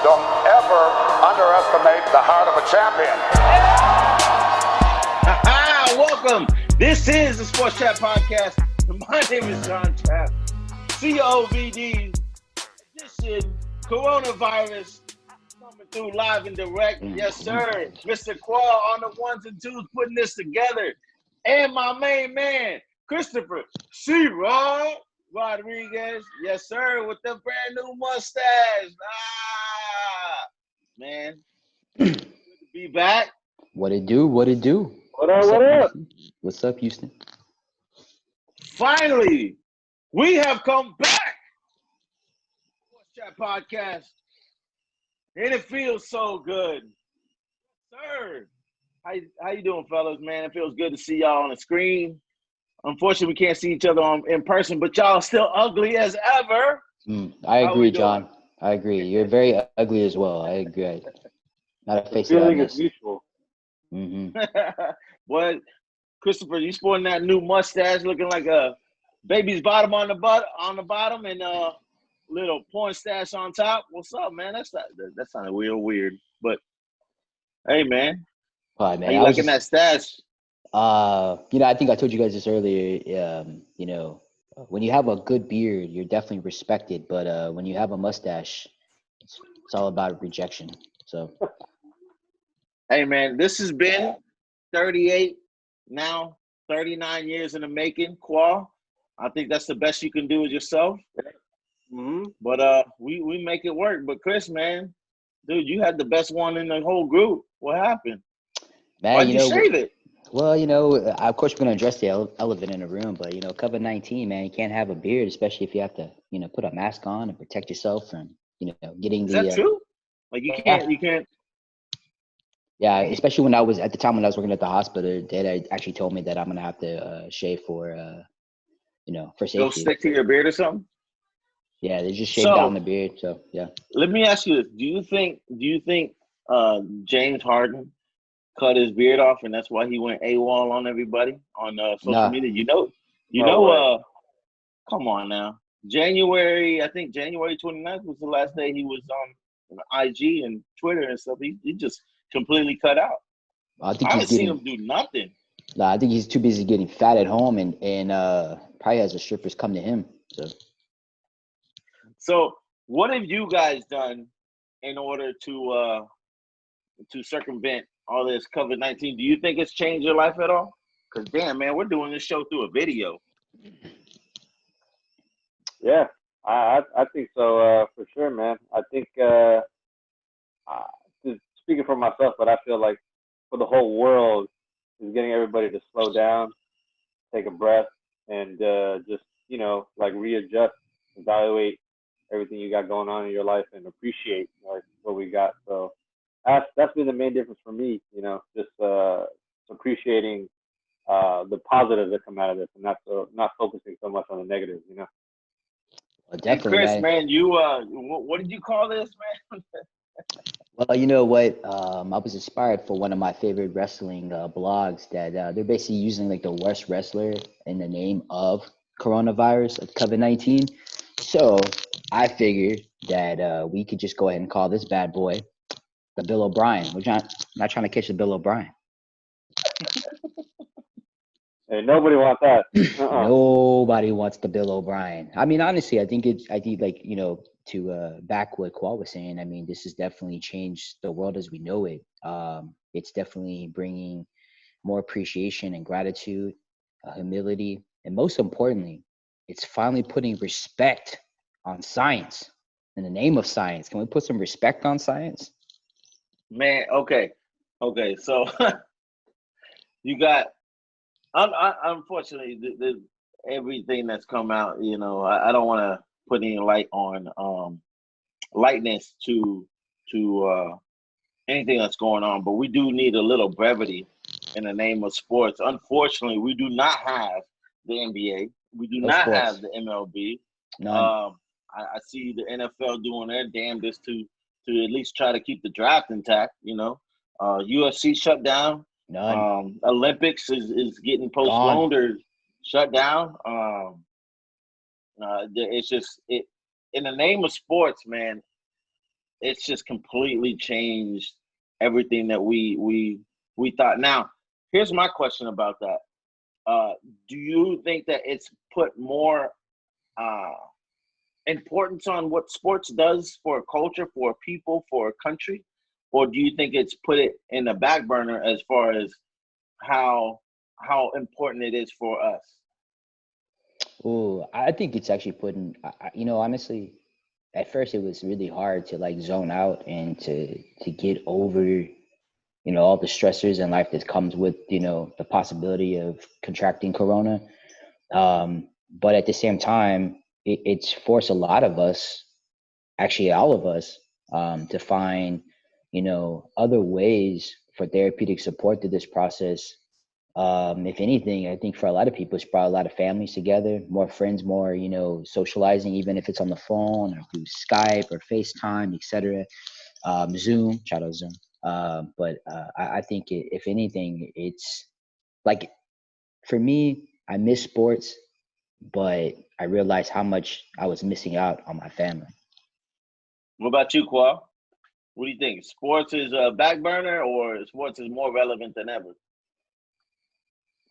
Don't ever underestimate the heart of a champion. Welcome. This is the Sports Chat Podcast. My name is John Trapp. COVID edition, coronavirus coming through live and direct. Yes, sir. Mr. Khoa on the ones and twos putting this together. And my main man, Christopher C-Rod Rodriguez. Yes, sir, with the brand new mustache. Man. Good to be back. What it do? What up? Houston? What's up, Houston? Finally, we have come back. Sports Chat Podcast. And it feels so good. Sir. How you doing, fellas, man? It feels good to see y'all on the screen. Unfortunately, we can't see each other in person, but y'all still ugly as ever. I agree, John. I agree. You're very ugly as well. I agree. Not a face of feeling is mutual. Well, Christopher, you sporting that new mustache, looking like a baby's bottom on the bottom, and little porn stash on top. What's up, man? That sounded real weird, but hey, man. Hi, man. How you liking that stash? I think I told you guys this earlier. When you have a good beard, you're definitely respected. But when you have a mustache, it's all about rejection. So, hey, man, this has been 38, now 39 years in the making. Khoa, I think that's the best you can do with yourself. But we make it work. But Chris, man, dude, you had the best one in the whole group. What happened? Man, Why'd you shave it? Well, of course, we're going to address the elephant in the room, but, COVID-19, man, you can't have a beard, especially if you have to, put a mask on and protect yourself from, getting Is the. Is that true? Like, you can't. Yeah, especially when I was working at the hospital, they actually told me that I'm going to have to shave for safety. Go stick to your beard or something? Yeah, they just shaved down the beard, so, yeah. Let me ask you this. Do you think James Harden cut his beard off, and that's why he went AWOL on everybody on social media? Come on now. January 29th was the last day he was on IG and Twitter and stuff. He just completely cut out. I haven't seen him do nothing. Nah, I think he's too busy getting fat at home and probably has the strippers come to him. So what have you guys done in order to circumvent all this COVID-19? Do you think it's changed your life at all? Because, damn, man, we're doing this show through a video. Yeah, I think so, for sure, man. I think, just speaking for myself, but I feel like for the whole world is getting everybody to slow down, take a breath, and just, readjust, evaluate everything you got going on in your life and appreciate what we got. So that's been the main difference for me, just appreciating the positives that come out of this and not focusing so much on the negatives, Well, definitely, Chris, man, you what did you call this, man? Well, you know what? I was inspired for one of my favorite wrestling blogs that they're basically using the worst wrestler in the name of coronavirus, of COVID-19. So I figured that we could just go ahead and call this bad boy the Bill O'Brien. We're not trying to catch the Bill O'Brien. Hey, nobody wants that. Nobody wants the Bill O'Brien. I mean, honestly, I think to back what Khoa was saying, I mean, this has definitely changed the world as we know it. It's definitely bringing more appreciation and gratitude, humility, and most importantly, it's finally putting respect on science in the name of science. Can we put some respect on science? Man, okay. So you got, unfortunately, everything that's come out, I don't want to put any light on lightness to anything that's going on, but we do need a little brevity in the name of sports. Unfortunately, we do not have the NBA. We do not have the MLB. I see the NFL doing their damnedest to at least try to keep the draft intact. UFC shut down. Olympics is getting postponed or shut down. It's just in the name of sports, man. it's just completely changed everything that we thought. Now, here's my question about that. Do you think that it's put more importance on what sports does for a culture, for a people, for a country? Or do you think it's put it in the back burner as far as how important it is for us? Oh, I think it's actually putting, honestly, at first it was really hard to like zone out and to get over, all the stressors in life that comes with, the possibility of contracting corona. But at the same time, it's forced a lot of us, actually all of us, to find, other ways for therapeutic support through this process. If anything, I think for a lot of people, it's brought a lot of families together, more friends, more, socializing, even if it's on the phone or through Skype or FaceTime, etc. Zoom, shout out Zoom. But I think if anything, it's like, for me, I miss sports, but I realized how much I was missing out on my family. What about you, Khoa? What do you think? Sports is a back burner, or sports is more relevant than ever?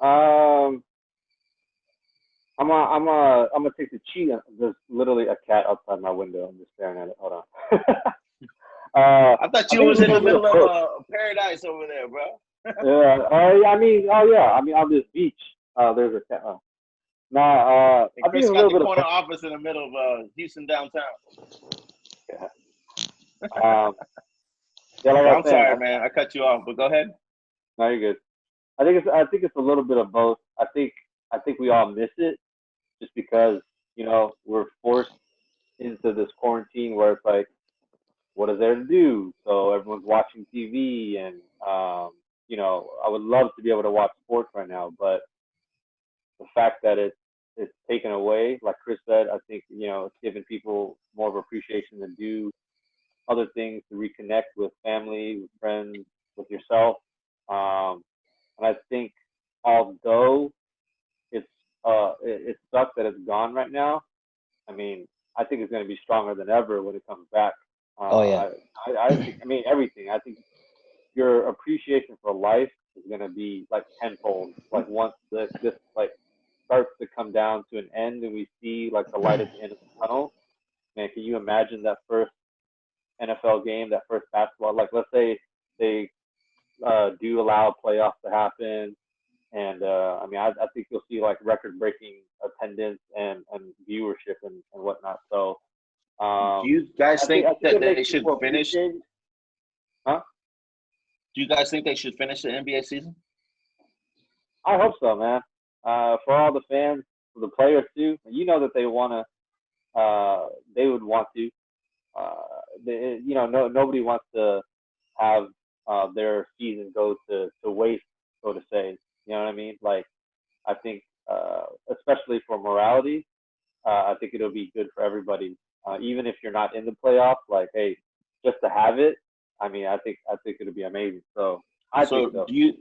I'm gonna take the cheat. There's literally a cat outside my window. I'm just staring at it. Hold on. I thought you was in the middle of paradise over there, bro. Yeah. I mean, on this beach, there's a cat. Nah. And Chris got the corner office in the middle of Houston downtown. Yeah. I'm sorry, man. I cut you off, but go ahead. No, you're good. I think it's a little bit of both. I think we all miss it just because we're forced into this quarantine where it's like, what is there to do? So everyone's watching TV, and I would love to be able to watch sports right now, but the fact that it's taken away, like Chris said, I think it's given people more of appreciation to do other things, to reconnect with family, with friends, with yourself. And I think although it sucks that it's gone right now, I mean, I think it's going to be stronger than ever when it comes back. Oh yeah. I think, I mean, everything. I think your appreciation for life is going to be like tenfold. Like once this like starts to come down to an end and we see like the light at the end of the tunnel, man, can you imagine that first NFL game, that first basketball? Like, let's say they do allow playoffs to happen, and I mean, I think you'll see like record-breaking attendance and viewership and whatnot. So, do you guys think that they should finish? Huh? Do you guys think they should finish the NBA season? I hope so, man. For all the fans, for the players too. You know that they want to. They would want to. Nobody wants to have their season go to waste, so to say. You know what I mean? Like, I think, especially for morality, I think it'll be good for everybody. Even if you're not in the playoffs, like, hey, just to have it, I mean, I think it'll be amazing. So I think so. Do you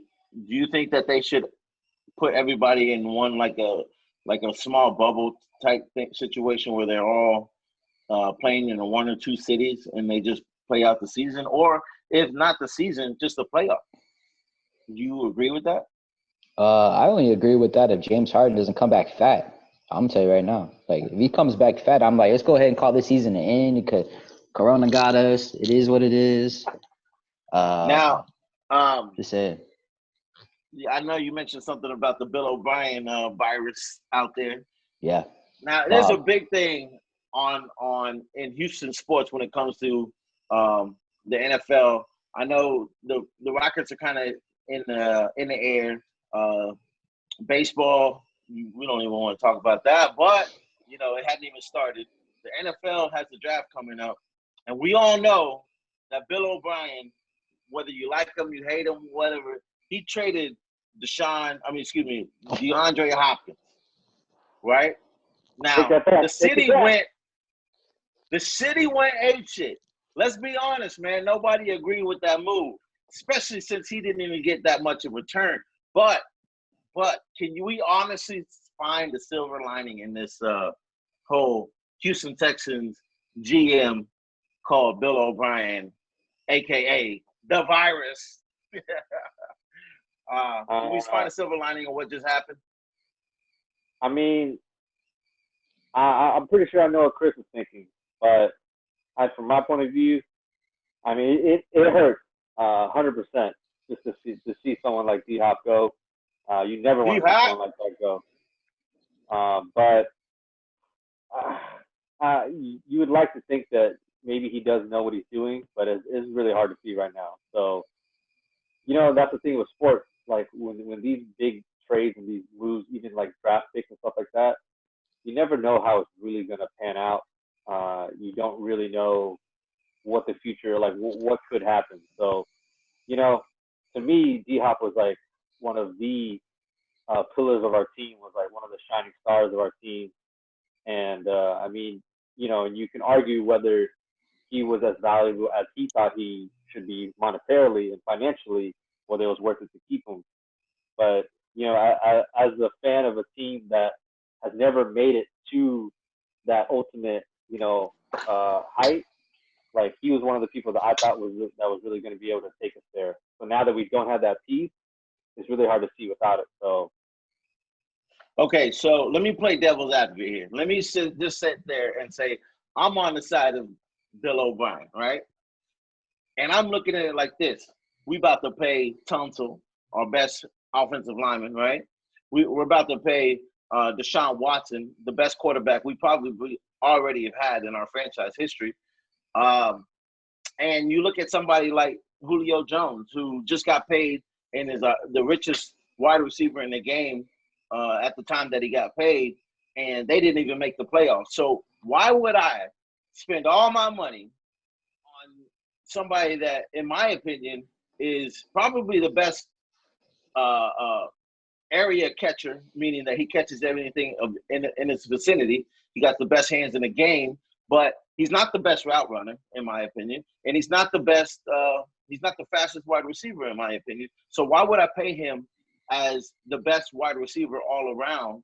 think that they should put everybody in one like a small bubble type situation where they're all playing in one or two cities and they just play out the season, or if not the season, just the playoff? Do you agree with that? I only agree with that if James Harden doesn't come back fat. I'm gonna tell you right now. Like, if he comes back fat, I'm like, let's go ahead and call this season an end because Corona got us. It is what it is. Now, just saying. Yeah, I know you mentioned something about the Bill O'Brien virus out there. Yeah. Now, there's a big thing on in Houston sports when it comes to the NFL. I know the Rockets are kind of in the air. Baseball, we don't even want to talk about that, but it hadn't even started. The NFL has the draft coming up, and we all know that Bill O'Brien, whether you like him, you hate him, whatever, he traded DeAndre Hopkins, right? Now the city went apeshit. Let's be honest, man. Nobody agreed with that move, especially since he didn't even get that much in return. But can we honestly find the silver lining in this whole Houston Texans GM called Bill O'Brien, aka the virus. Can we find a silver lining on what just happened? I mean, I'm pretty sure I know what Chris is thinking, but from my point of view, I mean, it hurts 100% just to see someone like D Hop go. You never want to see someone like that go. But you would like to think that maybe he does know what he's doing, but it's really hard to see right now. So, that's the thing with sports. Like when these big trades and these moves, even like draft picks and stuff like that, you never know how it's really going to pan out. You don't really know what the future, like what could happen. So, to me, D Hop was like one of the pillars of our team, was like one of the shining stars of our team. And I mean, and you can argue whether he was as valuable as he thought he should be monetarily and financially, whether it was worth it to keep him. But, as a fan of a team that has never made it to that ultimate, height, like he was one of the people that I thought was really going to be able to take us there. So now that we don't have that piece, it's really hard to see without it. So. Okay, so let me play devil's advocate here. Let me just sit there and say I'm on the side of Bill O'Brien, right? And I'm looking at it like this. We about to pay Tunsil, our best offensive lineman, right? We're about to pay Deshaun Watson, the best quarterback we probably already have had in our franchise history. And you look at somebody like Julio Jones, who just got paid and is the richest wide receiver in the game at the time that he got paid, and they didn't even make the playoffs. So why would I spend all my money on somebody that, in my opinion, is probably the best area catcher, meaning that he catches everything in his vicinity. He got the best hands in the game, but he's not the best route runner, in my opinion, and he's not the best. He's not the fastest wide receiver, in my opinion. So why would I pay him as the best wide receiver all around,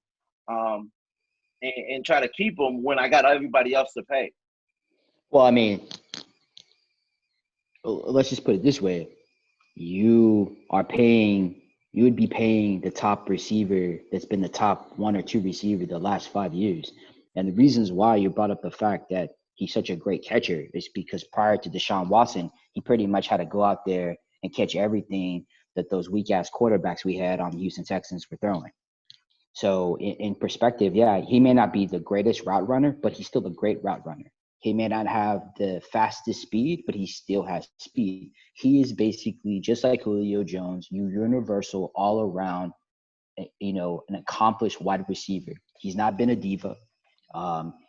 and try to keep him when I got everybody else to pay? Well, I mean, let's just put it this way. You would be paying the top receiver that's been the top one or two receiver the last 5 years. And the reasons why you brought up the fact that he's such a great catcher is because prior to Deshaun Watson, he pretty much had to go out there and catch everything that those weak-ass quarterbacks we had on the Houston Texans were throwing. So in perspective, yeah, he may not be the greatest route runner, but he's still a great route runner. He may not have the fastest speed, but he still has speed. He is basically just like Julio Jones, universal all around, an accomplished wide receiver. He's not been a diva.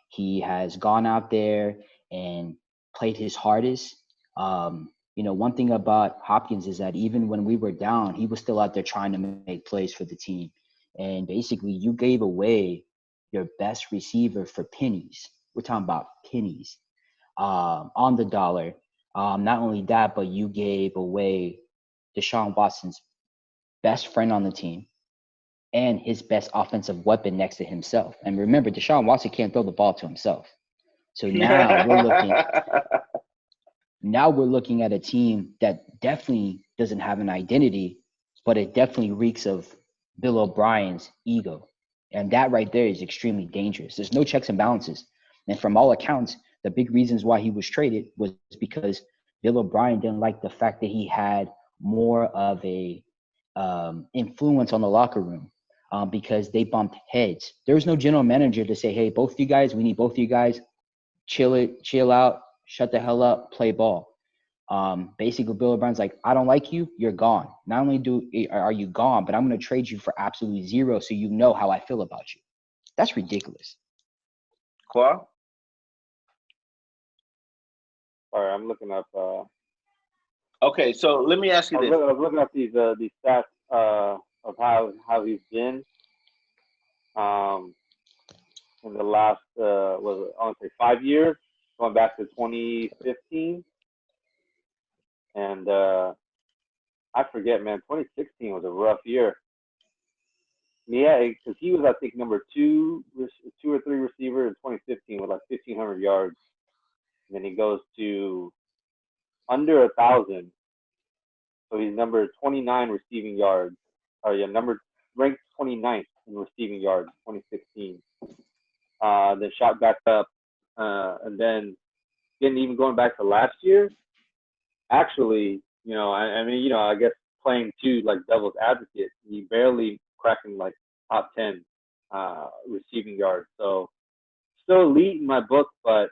He has gone out there and played his hardest. One thing about Hopkins is that even when we were down, he was still out there trying to make plays for the team. And basically, you gave away your best receiver for pennies. We're talking about pennies on the dollar. Not only that, but you gave away Deshaun Watson's best friend on the team and his best offensive weapon next to himself. And remember, Deshaun Watson can't throw the ball to himself. So now we're looking at a team that definitely doesn't have an identity, but it definitely reeks of Bill O'Brien's ego. And that right there is extremely dangerous. There's no checks and balances. And from all accounts, the big reasons why he was traded was because Bill O'Brien didn't like the fact that he had more of a influence on the locker room because they bumped heads. There was no general manager to say, hey, both of you guys, we need both of you guys, chill out, shut the hell up, play ball. Basically, Bill O'Brien's like, I don't like you, you're gone. Not only are you gone, but I'm going to trade you for absolutely zero so you know how I feel about you. That's ridiculous. Khoa? All right, I'm looking up. Okay, so let me ask you this. I was looking up these stats of how he's been in the last I want to say 5 years, going back to 2015, and I forget, man. 2016 was a rough year. Yeah, because he was, I think, number two or three receiver in 2015 with like 1,500 yards. and then he goes to under 1,000. So he's number 29 receiving yards. Or yeah, ranked 29th in receiving yards, 2016. Then shot back up, and then even going back to last year. Actually, I mean, I guess playing too like devil's advocate, he barely cracking like top 10 receiving yards. So still elite in my book, but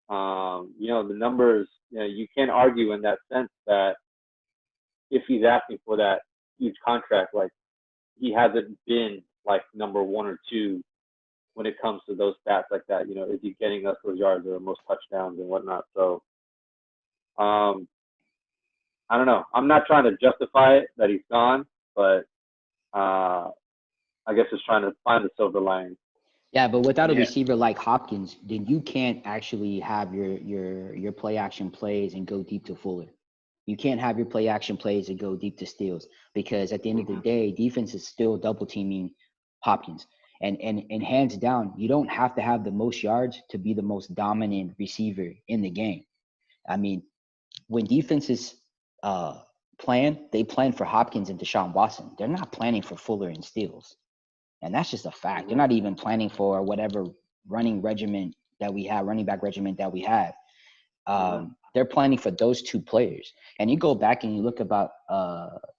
the numbers, you can't argue in that sense that if he's asking for that huge contract, like he hasn't been like number one or two when it comes to those stats like that. Is he getting us those yards or most touchdowns and whatnot? So, I don't know. I'm not trying to justify it that he's gone, but I guess just trying to find the silver lining. Yeah, but without a receiver like Hopkins, then you can't actually have your play action plays and go deep to Fuller. You can't have your play action plays and go deep to steals, because at the end of the day, defense is still double teaming Hopkins. And hands down, you don't have to have the most yards to be the most dominant receiver in the game. I mean, when defenses they plan for Hopkins and Deshaun Watson. They're not planning for Fuller and steals. And that's just a fact. They're not even planning for whatever running back regiment that we have. They're planning for those two players. And you go back and you look about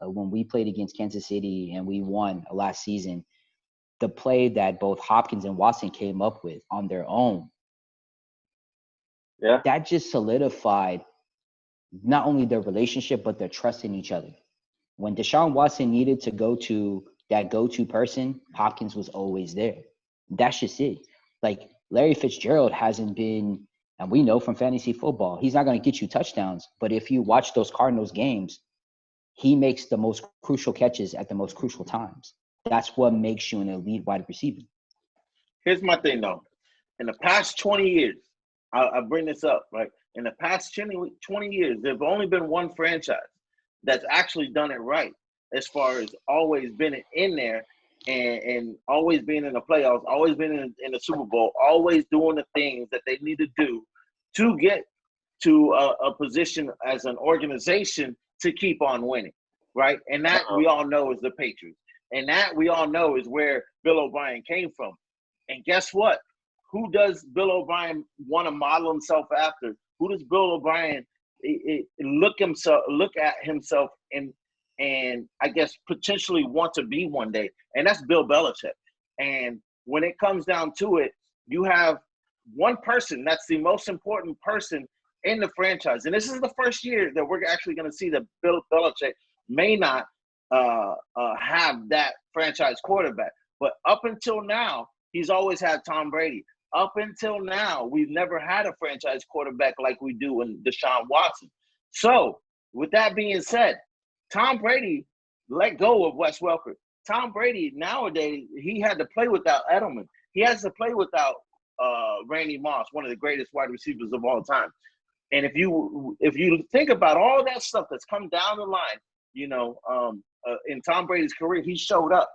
when we played against Kansas City and we won last season, the play that both Hopkins and Watson came up with on their own. Yeah. That just solidified not only their relationship, but their trust in each other. When Deshaun Watson needed to go to that go-to person, Hopkins was always there. That's just it. Like Larry Fitzgerald hasn't been, and we know from fantasy football, he's not going to get you touchdowns. But if you watch those Cardinals games, he makes the most crucial catches at the most crucial times. That's what makes you an elite wide receiver. Here's my thing, though. In the past 20 years, I'll bring this up, right? In the past 20 years, there's only been one franchise that's actually done it right, as far as always been in there and always being in the playoffs, always been in the Super Bowl, always doing the things that they need to do to get to a position as an organization to keep on winning, right? And that we all know is the Patriots. And that we all know is where Bill O'Brien came from. And guess what? Who does Bill O'Brien want to model himself after? Who does Bill O'Brien look at himself and I guess potentially want to be one day? And that's Bill Belichick. And when it comes down to it, you have one person that's the most important person in the franchise. And this is the first year that we're actually going to see that Bill Belichick may not have that franchise quarterback. But up until now, he's always had Tom Brady. Up until now, we've never had a franchise quarterback like we do in Deshaun Watson. So, with that being said, Tom Brady let go of Wes Welker. Tom Brady, nowadays, he had to play without Edelman. He has to play without Randy Moss, one of the greatest wide receivers of all time. And if you think about all that stuff that's come down the line, in Tom Brady's career, he showed up.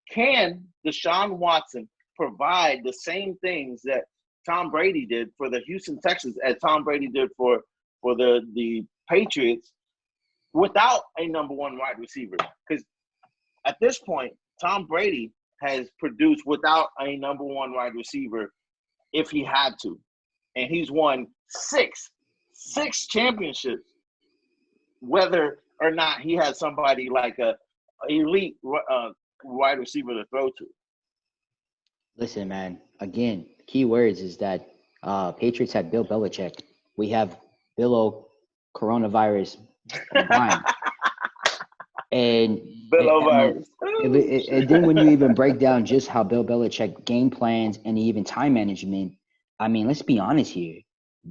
Can Deshaun Watson provide the same things that Tom Brady did for the Houston Texans as Tom Brady did for the Patriots without a number one wide receiver? Because at this point, Tom Brady has produced without a number one wide receiver if he had to. And he's won six championships, whether or not he has somebody like a elite wide receiver to throw to. Listen, man, again, key words is that Patriots had Bill Belichick. We have Bill coronavirus Brian. And then when you even break down just how Bill Belichick game plans and even time management, I mean, let's be honest here.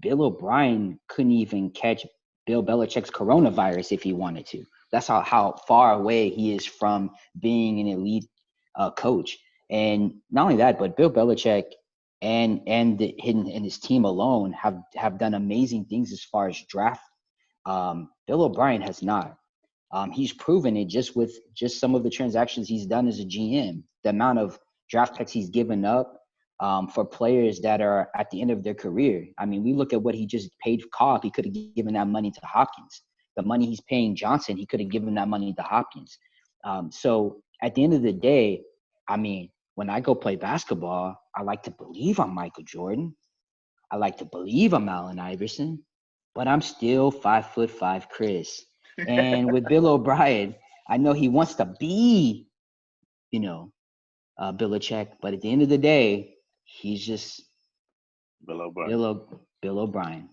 Bill O'Brien couldn't even catch Bill Belichick's coronavirus if he wanted to. That's how far away he is from being an elite coach. And not only that, but Bill Belichick and his team alone have done amazing things as far as draft. Bill O'Brien has not. He's proven it just with some of the transactions he's done as a GM. The amount of draft picks he's given up, for players that are at the end of their career. I mean, we look at what he just paid Cobb. He could have given that money to Hopkins. The money he's paying Johnson, he could have given that money to Hopkins. So at the end of the day, I mean, when I go play basketball, I like to believe I'm Michael Jordan. I like to believe I'm Allen Iverson, but I'm still 5'5" Chris. And with Bill O'Brien, I know he wants to be, Belichick, but at the end of the day, he's just Bill O'Brien. Bill O'Brien.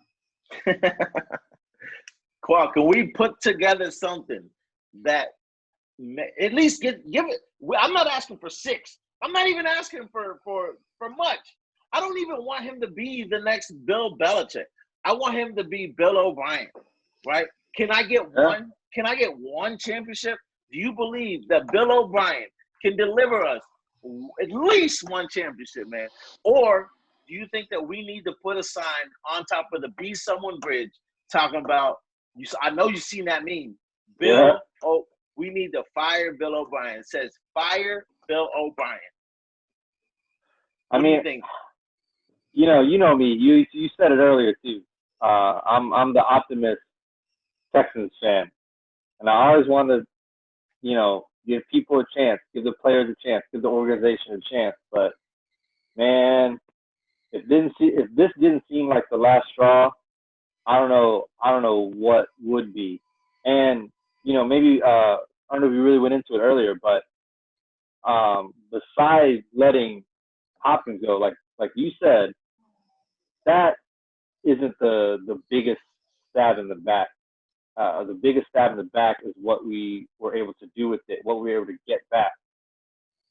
Khoa, can we put together something that at least give it? I'm not asking for 6. I'm not even asking for much. I don't even want him to be the next Bill Belichick. I want him to be Bill O'Brien, right? Can I get one? Can I get one championship? Do you believe that Bill O'Brien can deliver us at least one championship, man? Or do you think that we need to put a sign on top of the Be Someone Bridge talking about, I know you've seen that meme, Bill, we need to fire Bill O'Brien. It says, fire Bill O'Brien. I mean, you know me. You said it earlier too. I'm the optimist Texans fan, and I always want to, give people a chance, give the players a chance, give the organization a chance. But man, if this didn't seem like the last straw, I don't know what would be. And maybe I don't know if you really went into it earlier, but besides letting Hopkins go, like you said, that isn't the biggest stab in the back. The biggest stab in the back is what we were able to do with it, what we were able to get back.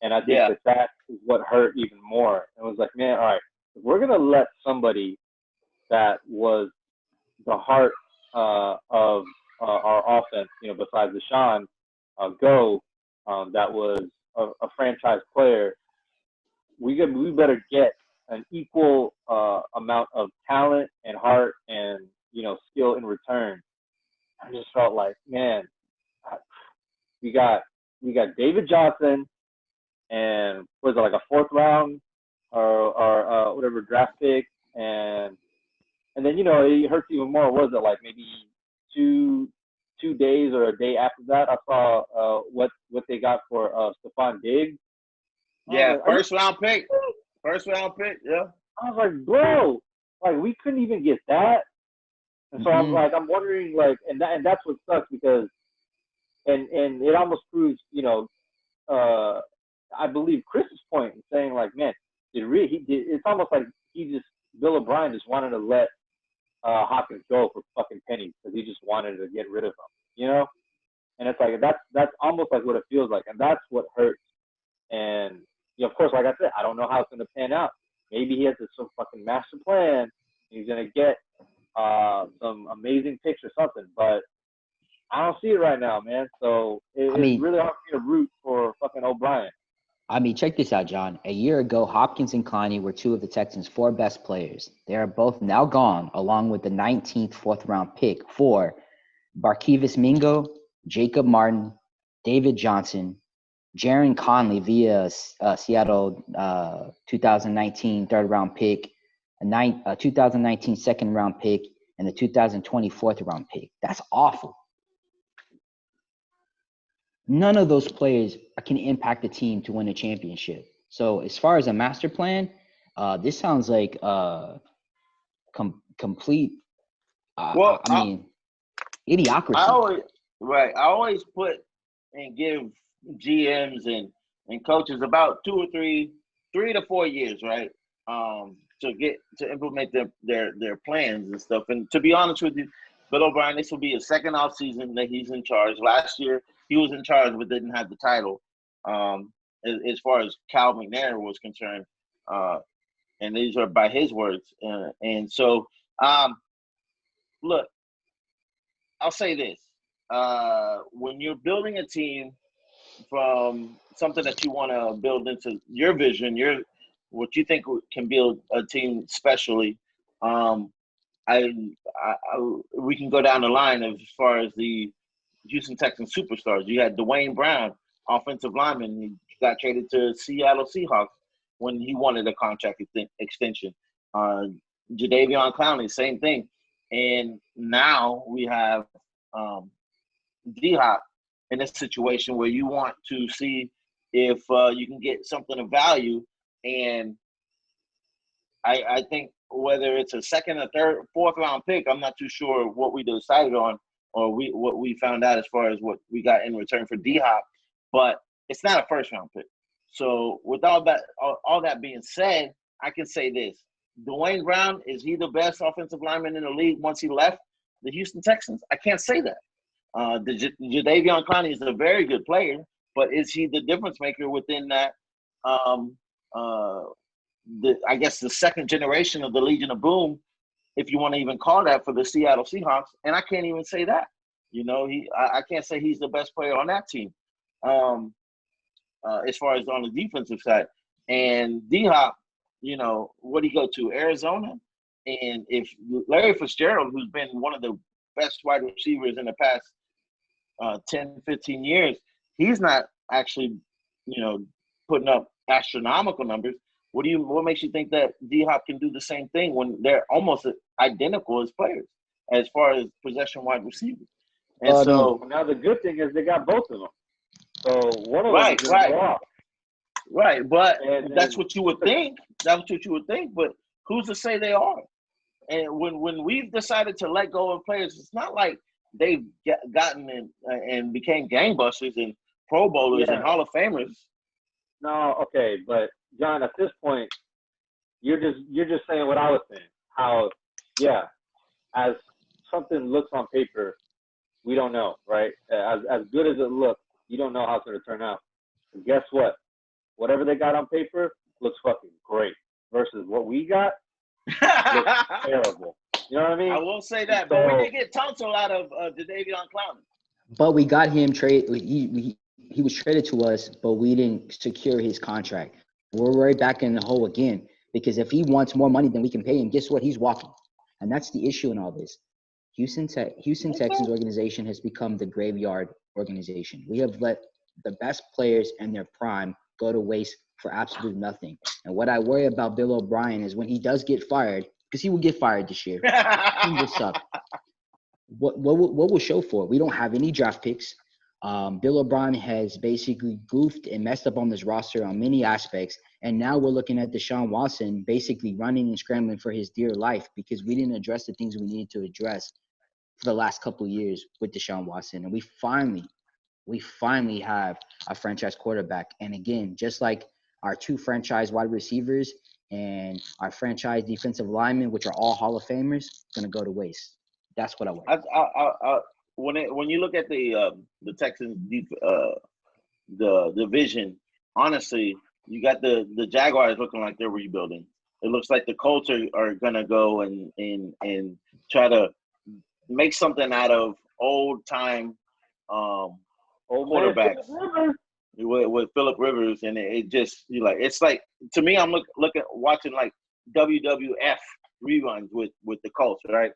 And I think that is what hurt even more. It was like, man, all right, if we're going to let somebody that was the heart of our offense, besides Deshaun, go, that was a franchise player, we better get an equal amount of talent and heart and skill in return. I just felt like, man, we got David Johnson, and was it like a 4th round or whatever draft pick, and then it hurts even more. Was it like maybe two days or a day after that? I saw what they got for Stephon Diggs. Yeah, first round pick. Yeah. I was like, bro, like we couldn't even get that. And so I'm wondering, like, and that's what sucks, because, and it almost proves, I believe Chris's point in saying, like, man, it's almost like Bill O'Brien just wanted to let Hopkins go for fucking pennies because he just wanted to get rid of him, And it's like that's almost like what it feels like, and that's what hurts. And of course, like I said, I don't know how it's gonna pan out. Maybe he has some fucking master plan. He's gonna get some amazing picks or something, but I don't see it right now, man. So it's really hard for me to root for fucking O'Brien. I mean, check this out, John. A year ago, Hopkins and Clowney were 2 of the Texans' 4 best players. They are both now gone, along with the 19th 4th round pick for Barkevius Mingo, Jacob Martin, David Johnson, Jaron Conley via Seattle 2019 3rd round pick, a 2019 2nd round pick, and the 2020 4th round pick. That's awful. None of those players can impact the team to win a championship. So as far as a master plan, this sounds like complete. Idiocracy. I always put and give GMs and coaches about 2 or 3 to 4 years, right? To implement their plans and stuff. And to be honest with you, Bill O'Brien, this will be his 2nd off season that he's in charge. Last year he was in charge but didn't have the title. As far as Cal McNair was concerned, and these are by his words. And so, look, I'll say this: when you're building a team from something that you want to build into your vision, what you think can build a team specially. We can go down the line as far as the Houston Texans superstars. You had Dwayne Brown, offensive lineman. He got traded to Seattle Seahawks. when he wanted a contract extension. Jadeveon Clowney, same thing. And now we have D-Hop in a situation where you want to see if you can get something of value. And I think whether it's a second, a third, fourth round pick, I'm not too sure what we decided on or what we found out as far as what we got in return for D-Hop, but it's not a first round pick. So with all that being said, I can say this. Dwayne Brown, is he the best offensive lineman in the league once he left the Houston Texans? I can't say that. Jadeveon Clowney is a very good player, but is he the difference maker within that? I guess the second generation of the Legion of Boom, if you want to even call that, for the Seattle Seahawks, and I can't even say that. You know, I can't say he's the best player on that team, as far as on the defensive side. And D-Hop, you know, what did he go to? Arizona? And if Larry Fitzgerald, who's been one of the best wide receivers in the past 10, 15 years, he's not actually, you know, putting up astronomical numbers. What makes you think that D-Hop can do the same thing when they're almost identical as players as far as possession wide receivers? And so now the good thing is they got both of them. So one of them is going to go off. Right, but that's what you would think. That's what you would think, but who's to say they are? And when we've decided to let go of players, it's not like they've gotten in and became gangbusters and Pro Bowlers and Hall of Famers. No, okay, but John, at this point, you're just saying what I was saying. How, as something looks on paper, we don't know, right? As good as it looks, you don't know how it's going to turn out. And guess what? Whatever they got on paper looks fucking great versus what we got looks terrible. You know what I mean? I will say that, but we did get Tonto out of Jadeveon Clowney. But we got him trade. He was traded to us, but we didn't secure his contract. We're right back in the hole again, because if he wants more money than we can pay him, guess what? He's walking. And that's the issue in all this. Houston Texans organization has become the graveyard organization. We have let the best players in their prime go to waste for absolute nothing. And what I worry about Bill O'Brien is when he does get fired, because he will get fired this year. He will suck. What will show for it? We don't have any draft picks. Bill O'Brien has basically goofed and messed up on this roster on many aspects. And now we're looking at Deshaun Watson basically running and scrambling for his dear life because we didn't address the things we needed to address for the last couple of years with Deshaun Watson. And we finally have a franchise quarterback. And again, just like our two franchise wide receivers and our franchise defensive linemen, which are all Hall of Famers, going to go to waste. That's what I want. When you look at the Texans, the division, honestly, you got the Jaguars looking like they're rebuilding. It looks like the Colts are gonna go and try to make something out of old time quarterbacks with Phillip Rivers, and it just it's like, to me, I'm watching like WWF reruns with the Colts, right?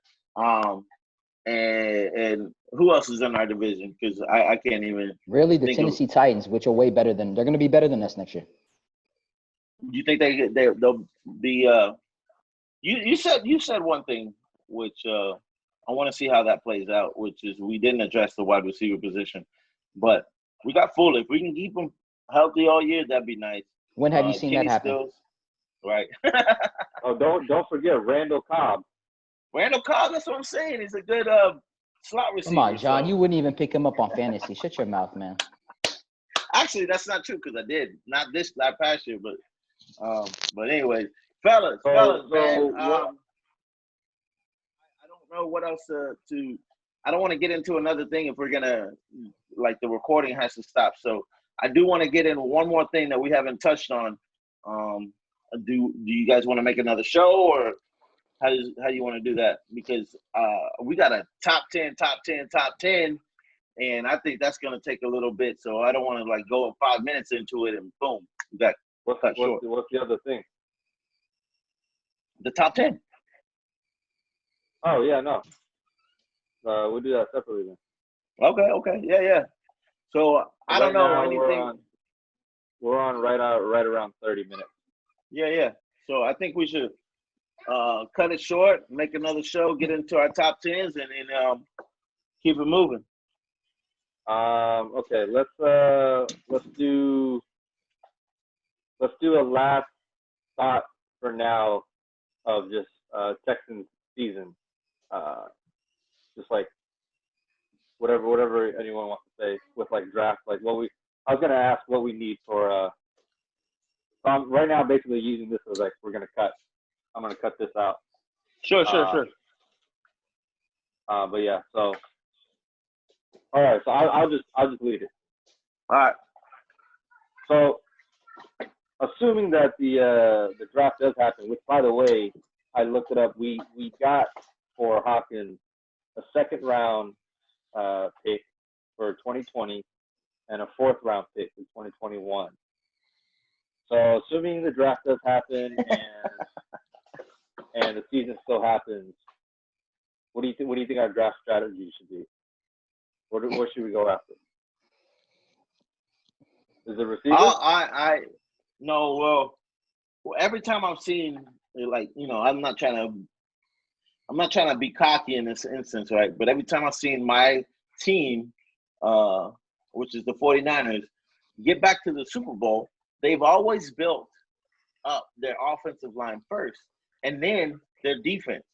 And who else is in our division? Because I can't even really the Tennessee Titans, which are way better than they're going to be better than us next year. Do you think they'll be? You said one thing which I want to see how that plays out, which is we didn't address the wide receiver position, but we got Fuller. If we can keep him healthy all year, that'd be nice. When have you seen that happen? Stills, right. Oh, don't forget Randall Cobb. Randall Cobb, that's what I'm saying. He's a good slot receiver. Come on, John. So. You wouldn't even pick him up on fantasy. Shut your mouth, man. Actually, that's not true because I did. Not past year, but anyway, fellas, man. I don't know what else to. I don't want to get into another thing if we're gonna the recording has to stop. So I do want to get in one more thing that we haven't touched on. Do you guys want to make another show, or how do you want to do that? Because we got a top 10, and I think that's going to take a little bit. So I don't want to go 5 minutes into it and boom, we got cut short. What's the other thing? The top 10. Oh yeah, no. We'll do that separately then. Okay, yeah. So I don't know anything. We're on right around 30 minutes. Yeah. So I think we should cut it short, make another show, get into our top tens, and then keep it moving. Okay, let's do a last thought for now of just Texans season. Just like whatever anyone wants to say with like draft, like what we. I was gonna ask what we need for. I'm right now basically using this as like we're gonna cut. I'm gonna cut this out. Sure. But yeah, so all right, so I'll just leave it. All right. So assuming that the draft does happen, which by the way, I looked it up. We got for Hopkins a second round pick for 2020 and a fourth round pick for 2021. So assuming the draft does happen and the season still happens, what do you think our draft strategy should be? What should we go after? Is it receiver? I no. Well, every time I've seen, like, I'm not trying to be cocky in this instance, right? But every time I've seen my team, which is the 49ers, get back to the Super Bowl, they've always built up their offensive line first and then their defense,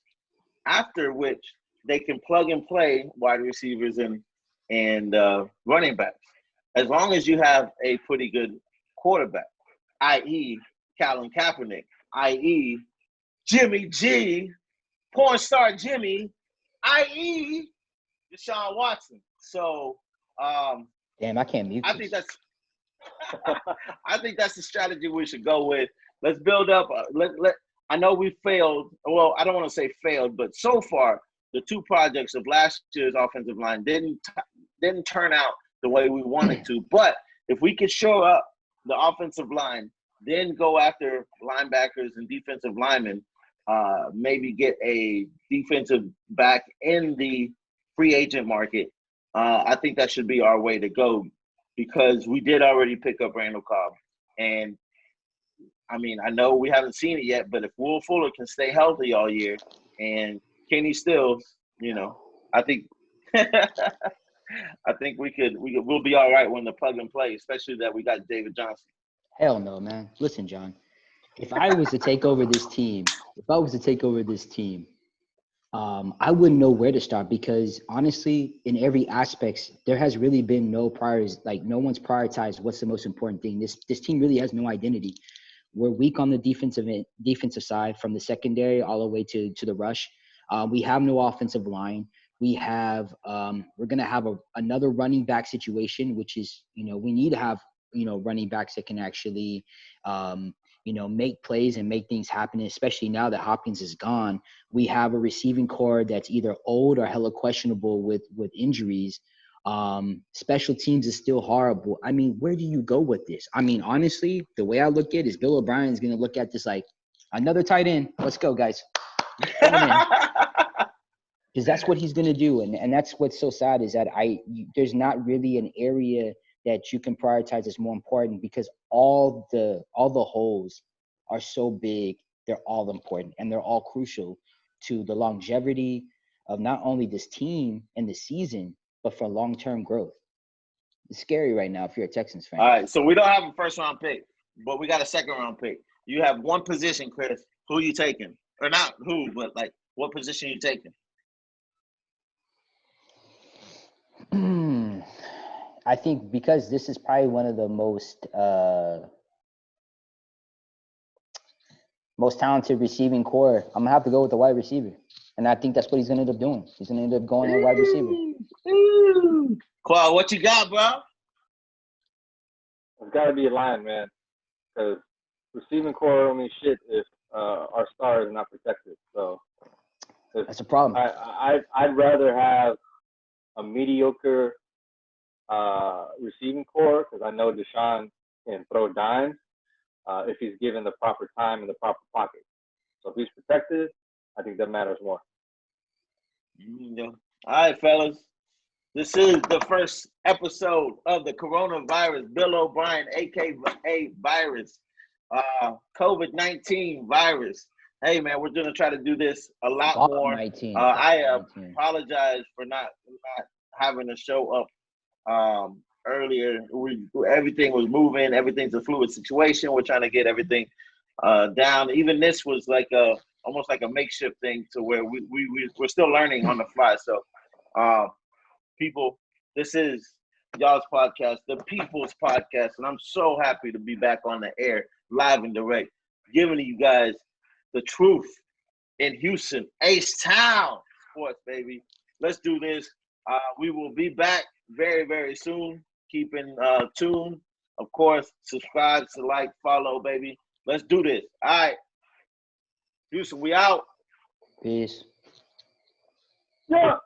after which they can plug and play wide receivers and running backs. As long as you have a pretty good quarterback, i.e. Colin Kaepernick, i.e. Jimmy G, porn star Jimmy, i.e. Deshaun Watson. So, Damn, I can't mute. I think that's the strategy we should go with. Let's build up. I know we failed. Well, I don't want to say failed, but so far the two projects of last year's offensive line didn't turn out the way we wanted to. But if we could show up the offensive line, then go after linebackers and defensive linemen, maybe get a defensive back in the free agent market, I think that should be our way to go, because we did already pick up Randall Cobb. And, I mean, I know we haven't seen it yet, but if Will Fuller can stay healthy all year and Kenny Stills, I think I think we'll be all right when the plug and play, especially that we got David Johnson. Hell no, man. Listen, John. If I was to take over this team, I wouldn't know where to start, because honestly, in every aspect, there has really been no priors. Like, no one's prioritized what's the most important thing. This team really has no identity. We're weak on the defensive side, from the secondary all the way to the rush. We have no offensive line. We have we're gonna have another running back situation, which is, we need to have running backs that can actually make plays and make things happen, especially now that Hopkins is gone. We have a receiving core that's either old or hella questionable with injuries. Special teams is still horrible. I mean, where do you go with this? I mean, honestly, the way I look at it is Bill O'Brien's going to look at this like, another tight end. Let's go, guys. Because that's what he's going to do. And that's what's so sad, is that there's not really an area that you can prioritize as more important, because all the holes are so big. They're all important, and they're all crucial to the longevity of not only this team and the season, but for long-term growth. It's scary right now if you're a Texans fan. All right, so we don't have a first-round pick, but we got a second-round pick. You have one position, Chris. Who you taking? Or not who, but like what position you taking? I think because this is probably one of the most talented receiving core, I'm gonna have to go with the wide receiver, and I think that's what he's gonna end up doing. He's gonna end up going at wide receiver. Khoa, what you got, bro? It's got to be a line, man, because receiving core don't mean shit if our star is not protected. So that's a problem. I'd rather have a mediocre receiving core, because I know Deshaun can throw dimes if he's given the proper time and the proper pocket. So if he's protected, I think that matters more. All right, fellas. This is the first episode of the coronavirus. Bill O'Brien, a.k.a. Virus, COVID-19 virus. Hey, man, we're going to try to do this a lot more. 19. I 19. apologize for not having a show up earlier. Everything was moving. Everything's a fluid situation. We're trying to get everything down. Even this was like almost like a makeshift thing to where we're still learning on the fly. So, people, this is y'all's podcast, the People's Podcast, and I'm so happy to be back on the air, live and direct, giving you guys the truth in Houston, H-Town sports, baby. Let's do this. We will be back very, very soon. Keep in tune. Of course, subscribe, like, follow, baby. Let's do this. All right. Houston, we out. Peace. Yeah.